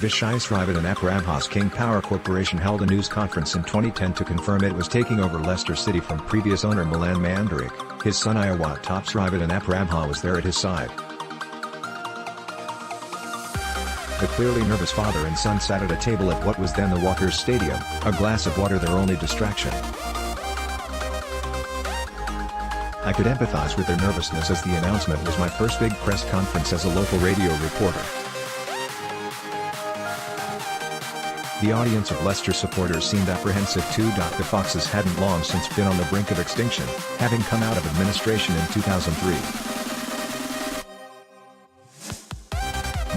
Srivaddhanaprabha's King Power Corporation held a news conference in 2010 to confirm it was taking over Leicester City from previous owner Milan Mandaric. His son Aiyawatt Top Srivaddhanaprabha was there at his side. The clearly nervous father and son sat at a table at what was then the Walkers Stadium, a glass of water their only distraction. I could empathize with their nervousness as the announcement was my first big press conference as a local radio reporter. The audience of Leicester supporters seemed apprehensive too. The Foxes hadn't long since been on the brink of extinction, having come out of administration in 2003.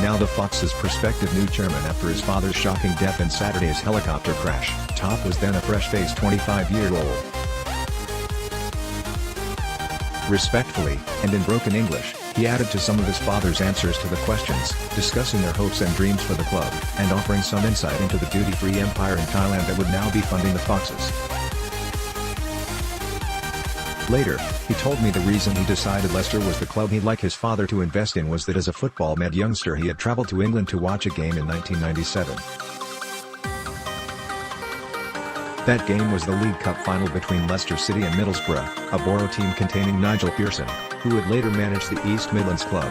Now the Foxes' prospective new chairman after his father's shocking death in Saturday's helicopter crash, Top was then a fresh-faced 25-year-old. Respectfully, and in broken English, he added to some of his father's answers to the questions, discussing their hopes and dreams for the club, and offering some insight into the duty-free empire in Thailand that would now be funding the Foxes. Later, he told me the reason he decided Leicester was the club he'd like his father to invest in was that as a football-mad youngster he had travelled to England to watch a game in 1997. That game was the League Cup final between Leicester City and Middlesbrough, a Borough team containing Nigel Pearson, who would later manage the East Midlands club.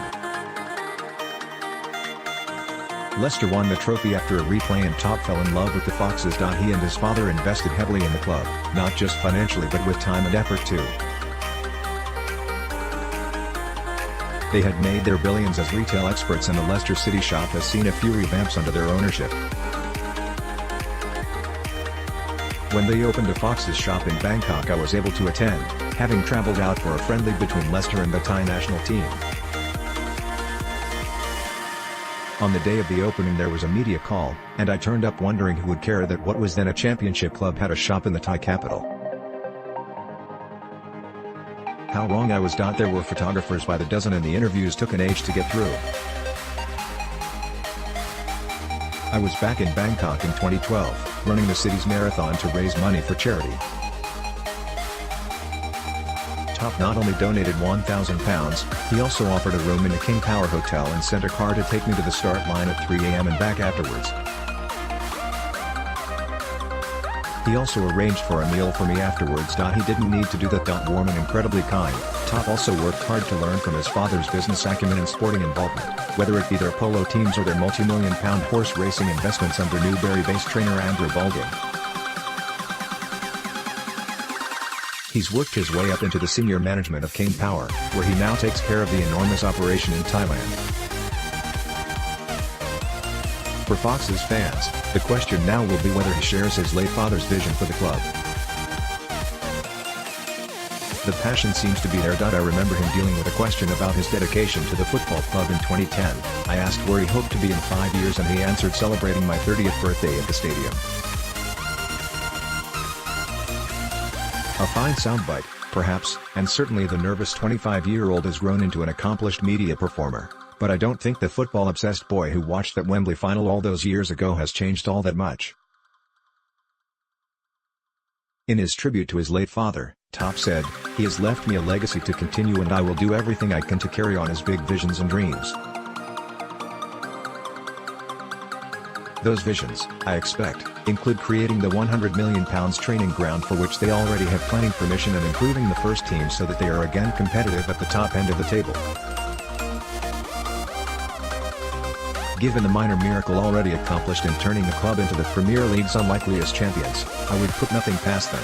Leicester won the trophy after a replay and Top fell in love with the Foxes. He and his father invested heavily in the club, not just financially but with time and effort too. They had made their billions as retail experts and the Leicester City shop has seen a few revamps under their ownership. When they opened a Foxes shop in Bangkok I was able to attend, having travelled out for a friendly between Leicester and the Thai national team. On the day of the opening there was a media call, and I turned up wondering who would care that what was then a championship club had a shop in the Thai capital. How wrong I was. There were photographers by the dozen and the interviews took an age to get through. I was back in Bangkok in 2012, running the city's marathon to raise money for charity. Top not only donated £1,000, he also offered a room in the King Power Hotel and sent a car to take me to the start line at 3 AM and back afterwards. He also arranged for a meal for me afterwards. He didn't need to do that. Warm and incredibly kind. Top also worked hard to learn from his father's business acumen and sporting involvement, whether it be their polo teams or their multi-million-pound horse racing investments under Newbury-based trainer Andrew Balding. He's worked his way up into the senior management of King Power, where he now takes care of the enormous operation in Thailand. For Foxes fans, the question now will be whether he shares his late father's vision for the club. The passion seems to be there. I remember him dealing with a question about his dedication to the football club in 2010. I asked where he hoped to be in 5 years and he answered celebrating my 30th birthday at the stadium. A fine soundbite, perhaps, and certainly the nervous 25-year-old has grown into an accomplished media performer, but I don't think the football-obsessed boy who watched that Wembley final all those years ago has changed all that much. In his tribute to his late father, Top said, "He has left me a legacy to continue and I will do everything I can to carry on his big visions and dreams." Those visions, I expect, include creating the £100 million training ground for which they already have planning permission and improving the first team so that they are again competitive at the top end of the table. Given the minor miracle already accomplished in turning the club into the Premier League's unlikeliest champions, I would put nothing past them.